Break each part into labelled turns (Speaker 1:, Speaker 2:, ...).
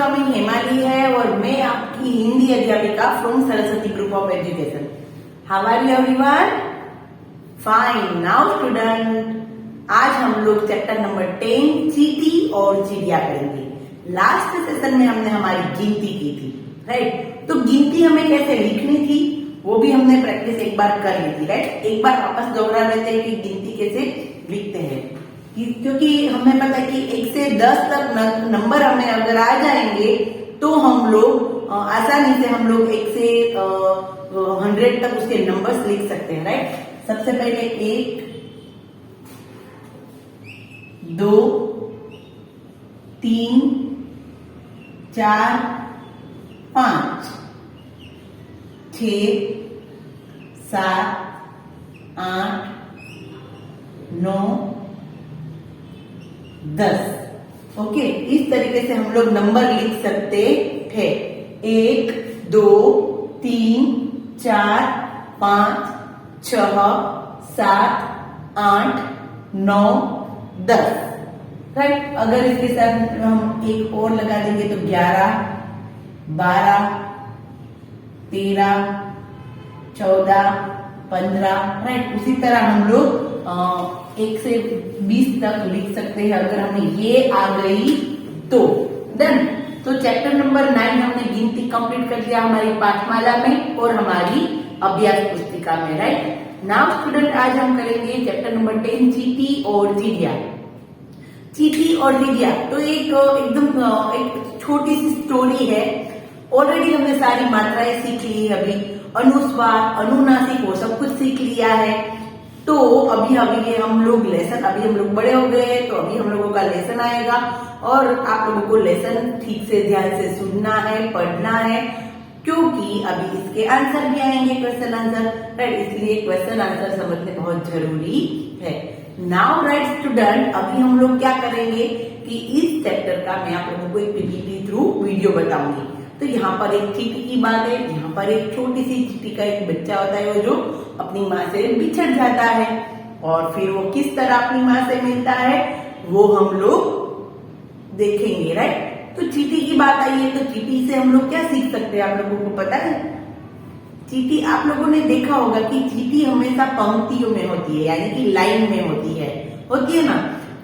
Speaker 1: नाम हेमाली है और मैं आपकी हिंदी अध्यापिका from Saraswati group of education. How are you everyone? Fine. Now student, आज हम लोग चैप्टर नंबर 10 चींटी और चिड़िया करेंगे। लास्ट सेशन में हमने हमारी गिनती की थी, राइट? तो गिनती हमें कैसे लिखनी थी वो भी हमने प्रैक्टिस एक बार कर ली थी, राइट? एक बार वापस दोहरा लेते हैं कि गिनती कैसे लिखते हैं, क्योंकि हमें पता है कि 1 से 10 तक नंबर हमें अगर आ जाएंगे तो हम लोग आसानी से हम लोग 1 से 100 तक उसके नंबर्स लिख सकते हैं, राइट? सबसे पहले 1, 2, 3, 4, 5, 6, 7, 8, 9, 10। ओके, इस तरीके से हम लोग नंबर लिख सकते थे। 1, 2, 3, 4, 5, 6, 7, 8, 9, 10, राइट? अगर इसके साथ हम एक और लगा देंगे तो 11, 12, 13, 14, 15, राइट? उसी तरह हम लोग 1 से 20 तक लिख सकते हैं अगर हमें ये आ गई तो। डन। तो चैप्टर नंबर 9 हमने गिनती कंप्लीट कर दिया हमारी पाठमाला में और हमारी अभ्यास पुस्तिका में, राइट? नाउ स्टूडेंट, आज हम करेंगे चैप्टर नंबर 10 चींटी और चिड़िया। चींटी और चिड़िया तो एकदम एक छोटी सी स्टोरी है। ऑलरेडी हमने सारी मात्राएं सीख ली है, अभी अनुस्वार, अनुनासिक वो सब कुछ सीख लिया है। तो अभी हम लोग लेसन, अभी हम लोग बड़े हो गए हैं तो अभी हम लोगों का लेसन आएगा और आप लोगों को लेसन ठीक से ध्यान से सुनना है, पढ़ना है, क्योंकि अभी इसके आंसर भी आएंगे, क्वेश्चन आंसर, राइट? इसलिए क्वेश्चन आंसर समझने बहुत जरूरी है। नाउ राइट स्टूडेंट, अभी हम लोग क्या करेंगे कि इस चैप्टर का मैं आप लोगों को एक पीपीटी थ्रू वीडियो बताऊंगी। तो यहाँ पर एक चींटी की बात है, यहाँ पर एक छोटी सी चींटी का एक बच्चा होता है वो जो अपनी माँ से बिछड़ जाता है और फिर वो किस तरह अपनी माँ से मिलता है वो हम लोग देखेंगे, राइट? तो चींटी की बात आई है तो चींटी से हम लोग क्या सीख सकते हैं, आप लोगों को पता है? चींटी, आप लोगों ने देखा होगा कि चींटी हमेशा पंक्तियों में होती है, यानी कि लाइन में होती है ना?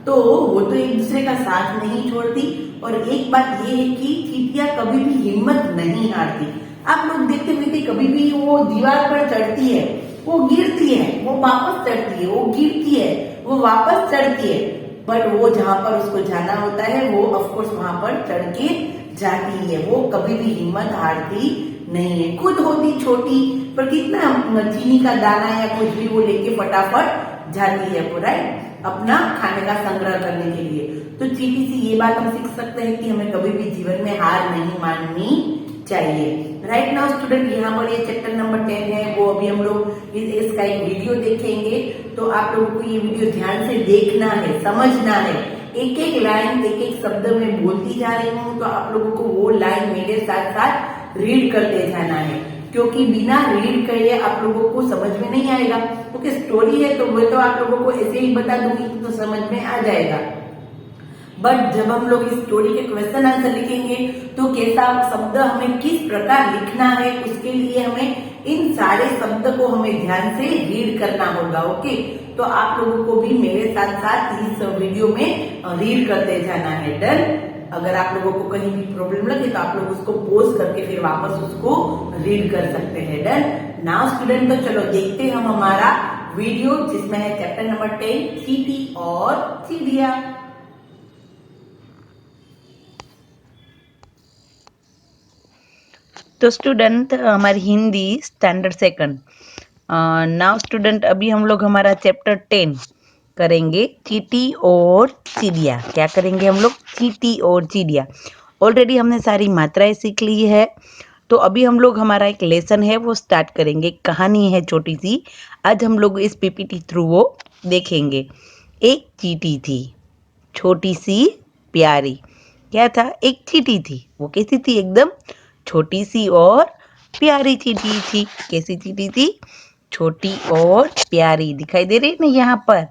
Speaker 1: तो वो तो एक दूसरे का साथ नहीं छोड़ती। और एक बात ये है कि चींटियां कभी भी हिम्मत नहीं हारती। आप लोग देखते हुए कभी भी वो दीवार पर चढ़ती है, वो गिरती है, वो वापस चढ़ती है, वो गिरती है, वो वापस चढ़ती है, बट वो जहां पर उसको जाना होता है वो ऑफकोर्स वहां पर चढ़ के जाती है। वो कभी भी हिम्मत हारती नहीं है। खुद होती छोटी पर कितना चीनी का दाना या कुछ भी वो लेके फटाफट जाती है वो, राइट? अपना खाने का संग्रह करने के लिए। तो चींटी से ये बात हम सीख सकते हैं कि हमें कभी भी जीवन में हार नहीं माननी चाहिए, राइट? नाउ स्टूडेंट, यहाँ पर ये चैप्टर नंबर 10 है, वो अभी हम लोग इसका एक वीडियो देखेंगे। तो आप लोगों को ये वीडियो ध्यान से देखना है, समझना है। एक एक लाइन, एक एक शब्द में बोलती जा रही हूँ तो आप लोगों को वो लाइन मेरे साथ साथ रीड करते जाना है, क्योंकि बिना रीड करे आप लोगों को समझ में नहीं आएगा। क्योंकि स्टोरी है तो वो तो आप लोगों को ऐसे ही बता दूंगी तो समझ में आ जाएगा, बट जब हम लोग इस स्टोरी के क्वेश्चन आंसर लिखेंगे तो कैसा शब्द हमें किस प्रकार लिखना है, उसके लिए हमें इन सारे शब्द को हमें ध्यान से रीड करना होगा। ओके, तो आप लोगों को भी मेरे साथ साथ इस वीडियो में रीड करते जाना है। डन? अगर आप लोगों को कहीं भी प्रॉब्लम लगे तो आप लोग उसको पॉज करके फिर वापस उसको रीड कर सकते हैं। डन? नाउ स्टूडेंट, तो चलो देखते हैं हम हमारा वीडियो जिसमें है चैप्टर नंबर 10 चींटी और चिड़िया।
Speaker 2: तो स्टूडेंट, हमारी Hindi standard second. Now student, अभी हम लोग हमारा चैप्टर 10 करेंगे, चींटी और चिड़िया। क्या करेंगे हम लोग? चींटी और चिड़िया। ऑलरेडी हमने सारी मात्राएं सीख ली है, तो अभी हम लोग हमारा एक लेसन है वो स्टार्ट करेंगे। कहानी है छोटी सी, आज हम लोग इस पीपीटी थ्रू वो देखेंगे। एक चींटी थी, छोटी सी प्यारी। क्या था? एक चींटी थी। वो कैसी थी? एकदम छोटी सी और प्यारी चींटी थी। कैसी चींटी थी? छोटी और प्यारी। दिखाई दे रही है ना यहाँ पर?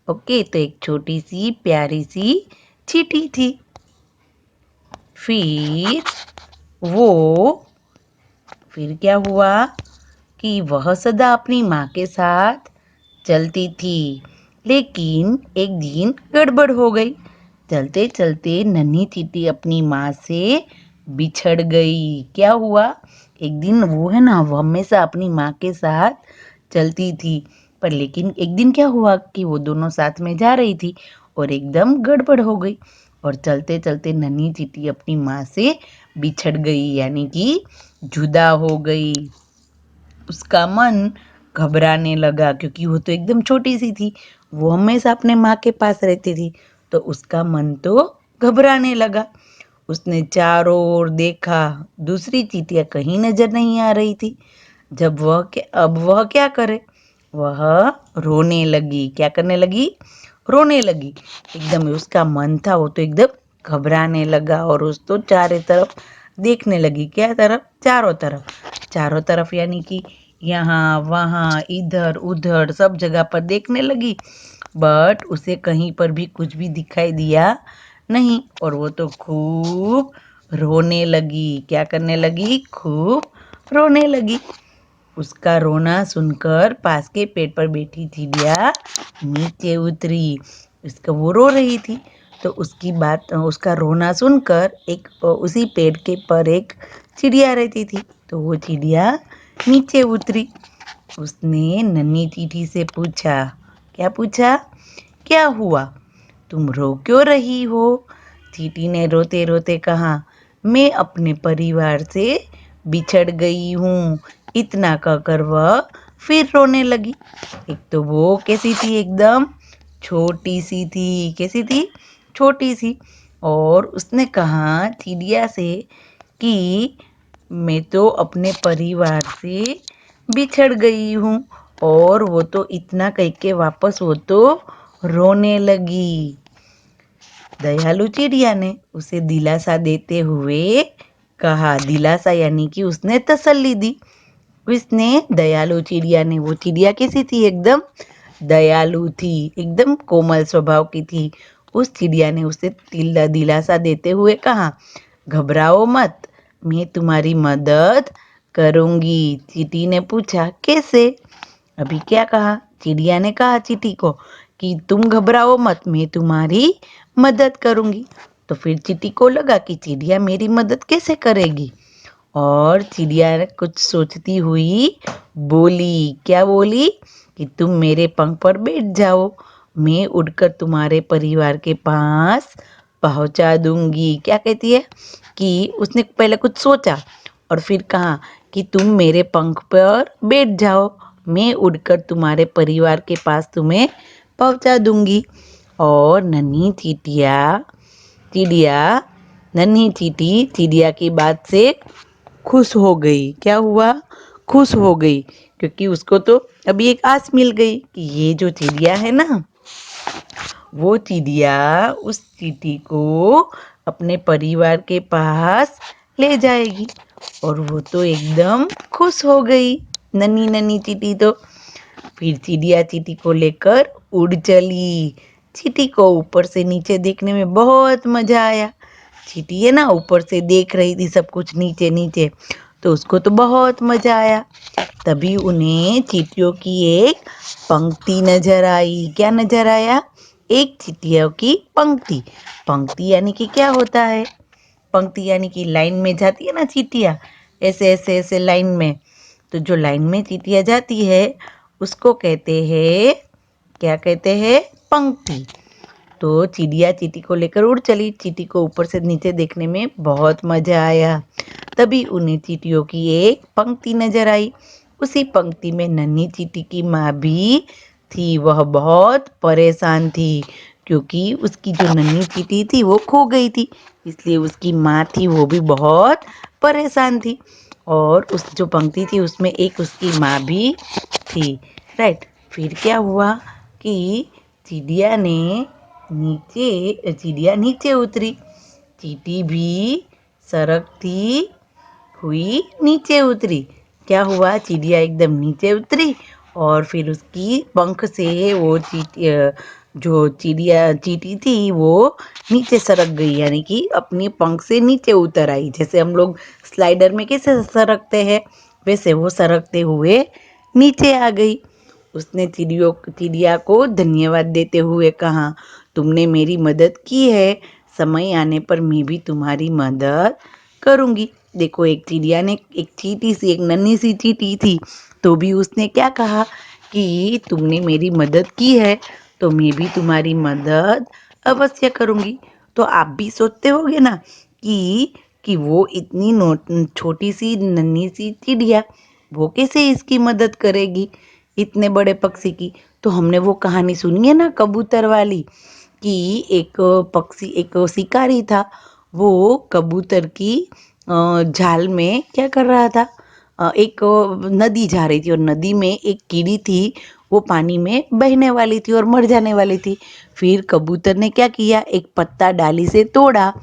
Speaker 2: ओके, तो एक छोटी सी प्यारी सी चींटी थी। फिर वो फिर क्या हुआ कि वह सदा अपनी माँ के साथ चलती थी, लेकिन एक दिन गड़बड़ हो गई। चलते चलते नन्ही चींटी अपनी माँ से बिछड़ गई। क्या हुआ? एक दिन वो है ना, वो हमेशा अपनी माँ के साथ चलती थी, पर लेकिन एक दिन क्या हुआ कि वो दोनों साथ में जा रही थी और एकदम गड़बड़ हो गई और चलते चलते नन्ही चींटी अपनी माँ से बिछड़ गई, यानी कि जुदा हो गई। उसका मन घबराने लगा क्योंकि वो तो एकदम छोटी सी थी, वो हमेशा अपने माँ के पास रहती थी, तो उसका मन तो घबराने लगा। उसने चारों ओर देखा, दूसरी चींटियां कहीं नजर नहीं आ रही थी। अब वह क्या करे? वह रोने लगी। क्या करने लगी? रोने लगी। एकदम उसका मन था वो तो एकदम घबराने लगा और उस तो चारों तरफ देखने लगी। क्या तरफ? चारों तरफ यानी कि यहाँ वहाँ इधर उधर सब जगह पर देखने लगी, बट उसे कहीं पर भी कुछ भी दिखाई दिया नहीं और वो तो खूब रोने लगी। क्या करने लगी? खूब रोने लगी। उसका रोना सुनकर पास के पेड़ पर बैठी चिड़िया नीचे उतरी। उसका वो रो रही थी, तो उसका रोना सुनकर उसी पेड़ के पर एक चिड़िया रहती थी, तो वो चिड़िया नीचे उतरी। उसने नन्ही चींटी से पूछा। क्या पूछा? क्या हुआ? तुम रो क्यों रही हो? चींटी ने रोते रोते कहा, मैं अपने परिवार से बिछड़ गई हूँ। इतना कहकर वह फिर रोने लगी। एक तो वो कैसी थी? एकदम छोटी सी थी। कैसी थी? छोटी सी। और उसने कहा चिड़िया से कि मैं तो अपने परिवार से बिछड़ गई हूँ, और वो तो इतना कह के वापस वो तो रोने लगी। दयालु चिड़िया ने उसे दिलासा देते हुए कहा, दिलासा यानी कि उसने तसल्ली दी। उसने दयालु चिड़िया ने, वो चिड़िया कैसी थी? एकदम दयालु थी, एकदम कोमल स्वभाव की थी। उस चिड़िया ने उसे दिलासा देते हुए कहा, घबराओ मत, मैं तुम्हारी मदद करूंगी। चींटी ने पूछा, कैसे? अभी क्या कहा? चिड़िया ने कहा चींटी को कि तुम घबराओ मत, मैं तुम्हारी मदद करूंगी। तो फिर चींटी को लगा कि चिड़िया मेरी मदद कैसे करेगी, और चिड़िया कुछ सोचती हुई बोली। क्या बोली? कि तुम मेरे पंख पर बैठ जाओ, मैं उड़कर तुम्हारे परिवार के पास पहुंचा दूंगी। क्या कहती है? कि उसने पहले कुछ सोचा और फिर कहा कि तुम मेरे पंख पर बैठ जाओ, मैं उड़कर तुम्हारे परिवार के पास तुम्हें पहुंचा दूंगी। और चिड़िया नन्ही चींटी चिड़िया की बात से खुश हो गई। क्या हुआ? खुश हो गई, क्योंकि उसको तो अभी एक आस मिल गई कि ये जो चिड़िया है ना, वो चिड़िया उस चींटी को अपने परिवार के पास ले जाएगी। और वो तो एकदम खुश हो गई, नन्ही नन्ही चींटी तो। फिर चिड़िया चींटी को लेकर उड़ चली। चींटी को ऊपर से नीचे देखने में बहुत मजा आया। चींटी है ना, ऊपर से देख रही थी सब कुछ नीचे नीचे, तो उसको तो बहुत मजा आया। तभी उन्हें चींटियों की एक पंक्ति नजर आई। क्या नजर आया? एक चींटियों की पंक्ति। पंक्ति यानी कि क्या होता है? पंक्ति यानी कि लाइन में जाती है ना चींटियां, ऐसे ऐसे ऐसे लाइन में। तो जो लाइन में चींटियां जाती है उसको कहते हैं, क्या कहते हैं? पंक्ति। तो चिड़िया चींटी को लेकर उड़ चली। चींटी को ऊपर से नीचे देखने में बहुत मजा आया। तभी उन्हें चींटियों की एक पंक्ति नजर आई। उसी पंक्ति में नन्ही चींटी की माँ भी थी। वह बहुत परेशान थी क्योंकि उसकी जो नन्ही चींटी थी वो खो गई थी, इसलिए उसकी माँ थी वो भी बहुत परेशान थी। और उस जो पंक्ति थी उसमें एक उसकी माँ भी थी। राइट। फिर क्या हुआ कि चिड़िया नीचे उतरी। चींटी भी सरकती हुई नीचे उतरी। क्या हुआ? चिड़िया एकदम नीचे उतरी और फिर उसकी पंख से वो जो चिड़िया चींटी थी वो नीचे सरक गई, यानी कि अपनी पंख से नीचे उतर आई। जैसे हम लोग स्लाइडर में कैसे सरकते हैं वैसे वो सरकते हुए नीचे आ गई। उसने चिड़िया को धन्यवाद देते हुए कहा, तुमने मेरी मदद की है, समय आने पर मैं भी तुम्हारी मदद करूंगी। देखो, एक चिड़िया ने एक चींटी सी, एक नन्ही सी चींटी थी, तो भी उसने क्या कहा कि तुमने मेरी मदद की है तो मैं भी तुम्हारी मदद अवश्य करूंगी। तो आप भी सोचते होगे ना कि वो इतनी छोटी सी नन्ही सी चिड़िया वो कैसे इसकी मदद करेगी इतने बड़े पक्षी की। तो हमने वो कहानी सुनी है ना कबूतर वाली, कि एक शिकारी था। वो कबूतर की जाल में क्या कर रहा था, एक नदी जा रही थी और नदी में एक कीड़ी थी, वो पानी में बहने वाली थी और मर जाने वाली थी। फिर कबूतर ने क्या किया, एक पत्ता डाली से तोड़ा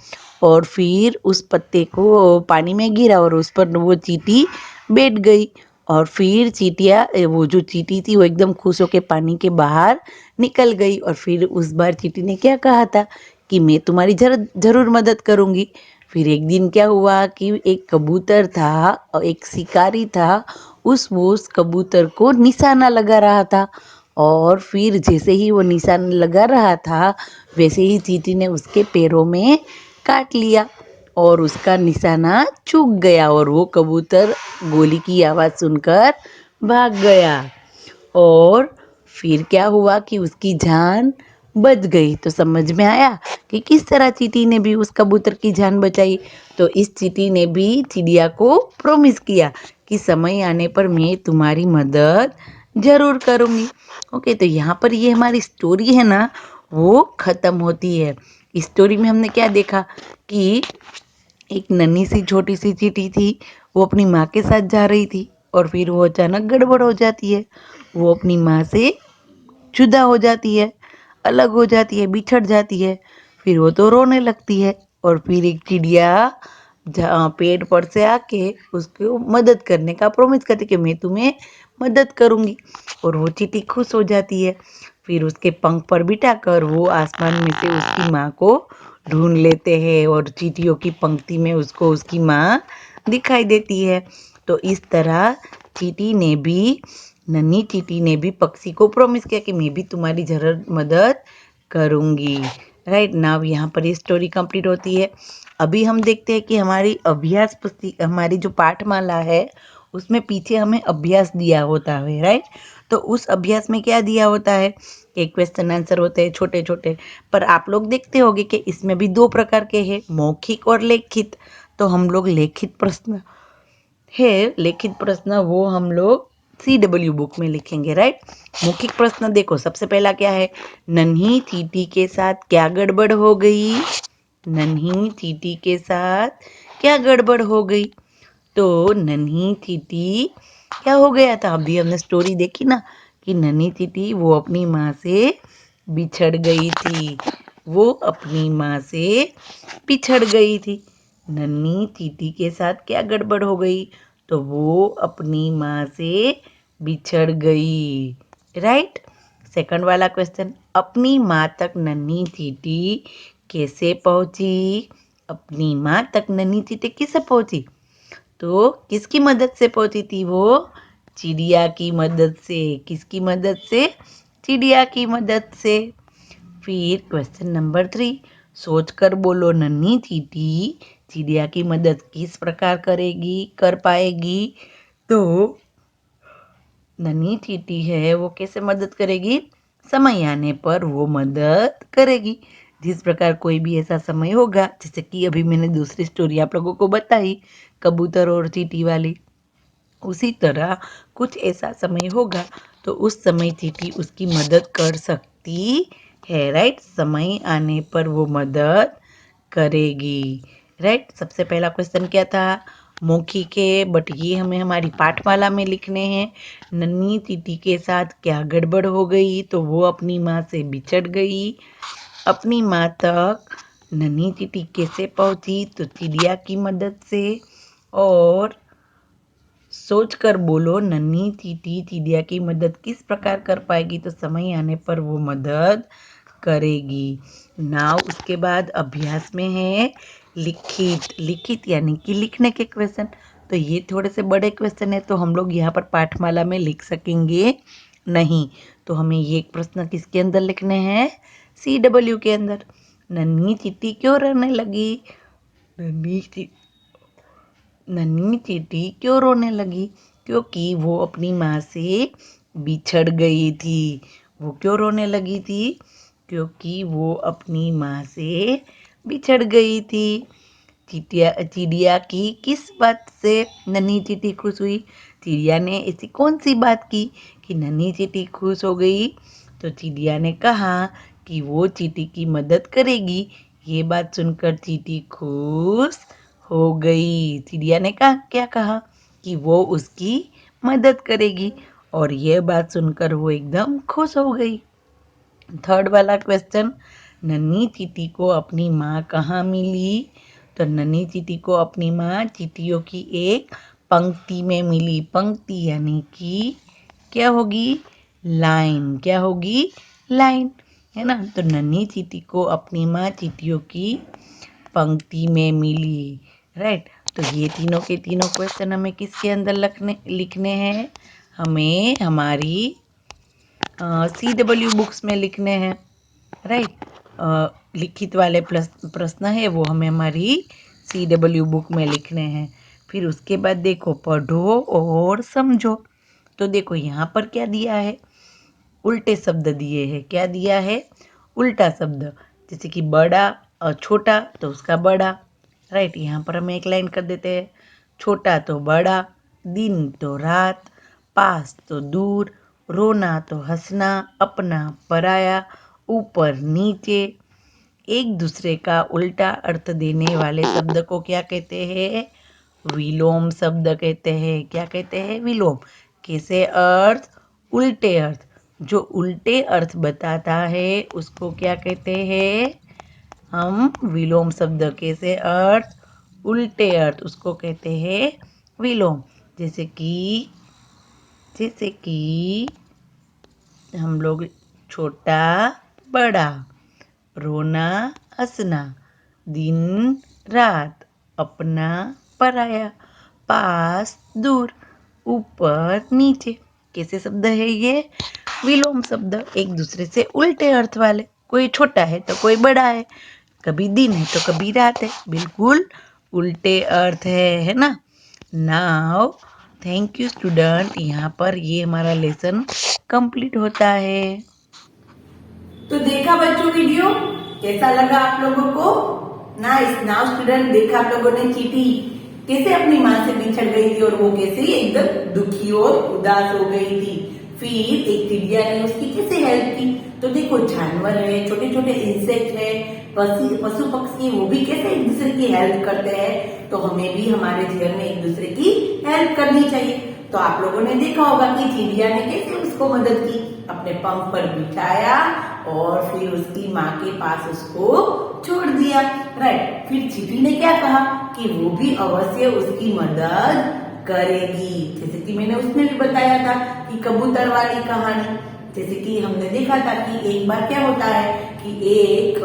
Speaker 2: और फिर उस पत्ते को पानी में गिरा और उस पर वो चींटी बैठ गई। और फिर वो जो चींटी थी वो एकदम खुश होकर पानी के बाहर निकल गई। और फिर उस बार चींटी ने क्या कहा था कि मैं तुम्हारी जरूर मदद करूंगी। फिर एक दिन क्या हुआ कि एक कबूतर था और एक शिकारी था, उस कबूतर को निशाना लगा रहा था। और फिर जैसे ही वो निशाना लगा रहा था वैसे ही चींटी ने उसके पैरों में काट लिया और उसका निशाना चूक गया और वो कबूतर गोली की आवाज़ सुनकर भाग गया। और फिर क्या हुआ कि उसकी जान बच गई। तो समझ में आया कि किस तरह चींटी ने भी उस कबूतर की जान बचाई। तो इस चींटी ने भी चिड़िया को प्रॉमिस किया कि समय आने पर मैं तुम्हारी मदद जरूर करूंगी। ओके, तो यहाँ पर ये हमारी स्टोरी है ना वो खत्म होती है। इस स्टोरी में हमने क्या देखा कि एक नन्ही सी छोटी सी चींटी थी, वो अपनी माँ के साथ जा रही थी और फिर वो अचानक गड़बड़ हो जाती है। वो अपनी माँ से जुदा हो जाती है, अलग हो जाती है, बिछड़ जाती है। फिर वो तो रोने लगती है और फिर एक चिड़िया पेड़ पर से आके उसको मदद करने का प्रॉमिस करती कि मैं तुम्हें मदद करूंगी। और वो चींटी खुश हो जाती है। फिर उसके पंख पर बिठाकर वो आसमान में से उसकी माँ को ढूंढ लेते हैं और चींटियों की पंक्ति में उसको उसकी माँ दिखाई देती है। तो इस तरह चींटी ने भी नन्ही चींटी ने भी पक्षी को प्रॉमिस किया कि मैं भी तुम्हारी जरूर मदद करूंगी। राइट नाउ यहाँ पर ये स्टोरी कंप्लीट होती है। अभी हम देखते हैं कि हमारी अभ्यास पुस्तिका, हमारी जो पाठमाला है उसमें पीछे हमें अभ्यास दिया होता है। राइट, तो उस अभ्यास में क्या दिया होता है कि क्वेश्चन आंसर होते हैं छोटे छोटे। पर आप लोग देखते होंगे कि इसमें भी दो प्रकार के हैं, मौखिक और लेखित। तो हम लोग लिखित प्रश्न वो हम लोग CW बुक में लिखेंगे। राइट, मौखिक प्रश्न देखो, सबसे पहला क्या है, नन्ही चींटी के साथ क्या गड़बड़ हो गई। नन्ही चींटी के साथ क्या गड़बड़ हो गई। तो नन्ही चींटी क्या हो गया था, अभी हमने स्टोरी देखी ना कि नन्ही चींटी वो अपनी माँ से बिछड़ गई थी। वो अपनी माँ से पिछड़ गई थी। नन्ही चींटी के साथ क्या गड़बड़ हो गई, तो वो अपनी माँ से बिछड़ गई। राइट, सेकंड वाला क्वेश्चन, अपनी माँ तक नन्ही चींटी कैसे पहुंची। अपनी माँ तक नन्ही चींटी कैसे पहुंची, तो किसकी मदद से पहुंची थी वो, चिड़िया की मदद से। किसकी मदद से, चिड़िया की मदद से। फिर क्वेश्चन नंबर 3, सोच कर बोलो, नन्ही चींटी चिड़िया की मदद किस प्रकार कर पाएगी। तो नन्ही चींटी है वो कैसे मदद करेगी, समय आने पर वो मदद करेगी। जिस प्रकार कोई भी ऐसा समय होगा, जैसे कि अभी मैंने दूसरी स्टोरी आप लोगों को बताई कबूतर और चींटी वाली, उसी तरह कुछ ऐसा समय होगा तो उस समय चींटी उसकी मदद कर सकती है। राइट, समय आने पर वो मदद करेगी। राइट, सबसे पहला क्वेश्चन क्या था, मौखिक है, बट ये हमें हमारी पाठमाला में लिखने हैं। नन्ही चींटी के साथ क्या गड़बड़ हो गई, तो वो अपनी माँ से बिछड़ गई। अपनी माँ तक नन्ही चींटी कैसे पहुंची, तो चिड़िया की मदद से। और सोचकर बोलो, नन्ही चींटी चिड़िया की मदद किस प्रकार कर पाएगी? तो समय आने पर वो मदद करेगी। नाउ उसके बाद अभ्यास में है लिखित यानी कि लिखने के क्वेश्चन। तो ये थोड़े से बड़े क्वेश्चन है, तो हम लोग यहाँ पर पाठमाला में लिख सकेंगे नहीं। तो हमें ये प्रश्न किसके अंदर लिखने हैं? CW के अंदर। नन्ही चींटी क्यों रोने लगी? नन्ही चींटी क्यों रोने लगी? क्योंकि वो अपनी माँ से बिछड़ गई थी। वो क्यों रोने लगी थी? क्योंकि वो अपनी माँ से बिछड़ गई थी। चिड़िया की किस बात से नन्ही चींटी खुश हुई? चिड़िया ने ऐसी कौन सी बात की कि नन्ही चींटी खुश हो गई? तो चिड़िया ने कहा कि वो चींटी की मदद करेगी। ये बात सुनकर चींटी खुश हो गई। चिड़िया ने क्या कहा? कि वो उसकी मदद करेगी, और ये बात सुनकर वो एकदम खुश हो गई। थर्ड वाला क्वेश्चन, नन्ही चींटी को अपनी माँ कहाँ मिली? तो नन्ही चींटी को अपनी माँ चींटियों की एक पंक्ति में मिली। पंक्ति यानी कि क्या होगी? लाइन। क्या होगी? लाइन, है ना। तो नन्ही चींटी को अपनी माँ चींटियों की पंक्ति में मिली, राइट। तो ये तीनों के तीनों क्वेश्चन हमें किसके अंदर लिखने हैं? हमें हमारी CW बुक्स में लिखने हैं, राइट। लिखित वाले प्रश्न है वो हमें हमारी CW बुक में लिखने हैं। फिर उसके बाद देखो, पढ़ो और समझो। तो देखो यहाँ पर क्या दिया है? उल्टे शब्द दिए हैं। क्या दिया है? उल्टा शब्द। जैसे कि बड़ा और छोटा, तो उसका बड़ा, राइट। यहाँ पर हम एक लाइन कर देते हैं, छोटा तो बड़ा, दिन तो रात, पास तो दूर, रोना तो हंसना, अपना पराया, ऊपर नीचे। एक दूसरे का उल्टा अर्थ देने वाले शब्द को क्या कहते हैं? विलोम शब्द कहते हैं। क्या कहते हैं? विलोम। कैसे अर्थ? उल्टे अर्थ। जो उल्टे अर्थ बताता है उसको क्या कहते हैं? हम विलोम शब्द। कैसे अर्थ? उल्टे अर्थ, उसको कहते हैं विलोम। जैसे कि हम लोग छोटा बड़ा, रोना हंसना, दिन रात, अपना पराया, पास दूर, ऊपर नीचे। कैसे शब्द है ये? विलोम शब्द, एक दूसरे से उल्टे अर्थ वाले। कोई छोटा है तो कोई बड़ा है, कभी दिन है तो कभी रात है, बिल्कुल उल्टे अर्थ है ना। Now thank you student. यहाँ पर ये हमारा लेसन कंप्लीट होता है।
Speaker 1: तो देखा बच्चों वीडियो, कैसा लगा आप लोगों को? नाइस। नाउ स्टूडेंट, देखा आप लोगों ने चींटी कैसे अपनी माँ से बिछड़ गई थी और वो कैसे एकदम दुखी और उदास हो गई थी। फिर एक चिड़िया ने उसकी कैसे हेल्प की। तो देखो, जानवर है, छोटे छोटे इंसेक्ट है, पशु पक्षी, वो भी कैसे एक दूसरे की हेल्प करते हैं। तो हमें भी हमारे जीवन में एक दूसरे की हेल्प करनी चाहिए। तो आप लोगों ने देखा होगा कि चिड़िया ने कैसे उसको मदद की, अपने पंख पर बिठाया और फिर उसकी माँ के पास उसको छोड़ दिया, राइट। फिर चींटी ने क्या कहा कि वो भी अवश्य उसकी मदद करेगी। जैसे कि मैंने उसमें भी बताया था कि कबूतर वाली कहानी। जैसे कि हमने देखा था कि एक बार क्या होता है कि एक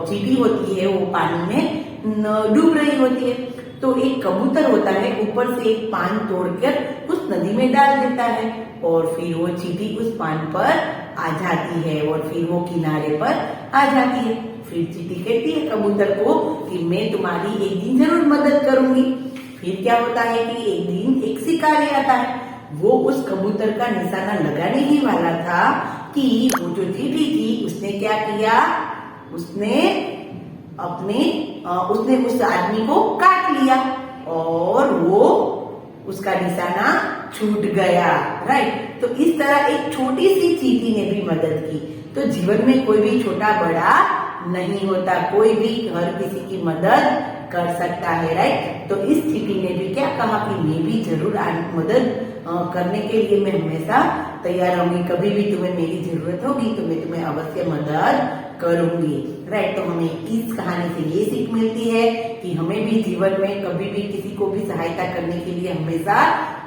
Speaker 1: चींटी होती है, वो पानी में डूब रही होती है। तो एक कबूतर होता है, ऊपर से एक पान तोड़कर उस नदी में डाल देता है और फिर वो चींटी उस पान पर आ जाती है और फिर वो किनारे पर आ जाती है। फिर चींटी कहती है कबूतर को कि मैं तुम्हारी एक दिन जरूर मदद करूंगी। फिर क्या होता है कि एक दिन एक शिकारी आता है, वो उस कबूतर का निशाना लगाने ही वाला था कि वो जो चींटी थी उसने क्या किया, उसने उस आदमी को काट लिया और वो उसका निशाना छूट गया, राइट। तो इस तरह एक छोटी सी चींटी ने भी मदद की। तो जीवन में कोई भी छोटा बड़ा नहीं होता, कोई भी हर किसी की मदद कर सकता है, राइट। तो इस चींटी ने भी क्या कहा कि मैं भी जरूर मदद करने के लिए मैं हमेशा तैयार रहूंगी। कभी भी तुम्हें मेरी जरूरत होगी तो मैं तुम्हें अवश्य मदद करूंगी, राइट। तो हमें इस कहानी से ये सीख मिलती है कि हमें भी जीवन में कभी भी किसी को भी सहायता करने के लिए हमेशा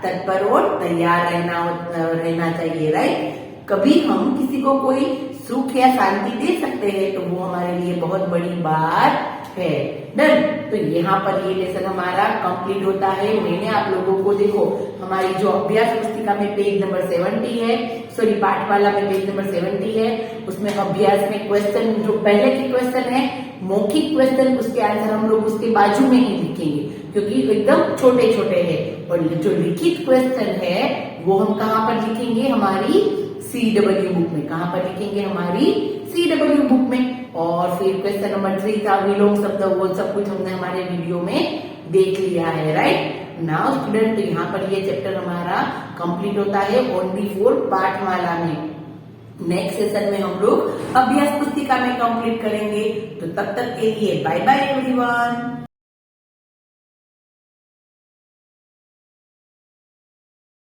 Speaker 1: तत्पर और तैयार रहना चाहिए, राइट। कभी हम किसी को कोई सुख या शांति दे सकते हैं तो वो हमारे लिए बहुत बड़ी बात है। डन। तो यहाँ पर ये लेसन हमारा कंप्लीट होता है। मैंने आप लोगों को देखो हमारी जो अभ्यास पुस्तिका में पेज नंबर 70 है, सॉरी पाठवाला में पेज नंबर 70 है, उसमें अभ्यास में क्वेश्चन जो पहले के क्वेश्चन है मौखिक क्वेश्चन, उसके आंसर हम लोग उसके बाजू में ही लिखेंगे क्योंकि एकदम छोटे छोटे हैं। और जो लिखित क्वेश्चन है वो हम कहाँ पर लिखेंगे, हमारी CW बुक में। कहाँ पर लिखेंगे, हमारी CW बुक में। और फिर क्वेश्चन नंबर 3 था विलोम शब्द, वो सब कुछ हमने हमारे वीडियो में देख लिया है, राइट। नाउ स्टूडेंट, तो यहाँ पर ये चैप्टर हमारा कंप्लीट होता है ओनली फॉर पाठमाला में। नेक्स्ट सेशन में हम लोग अभ्यास पुस्तिका में कंप्लीट करेंगे। तो तब तक के लिए बाय बाय एवरीवन।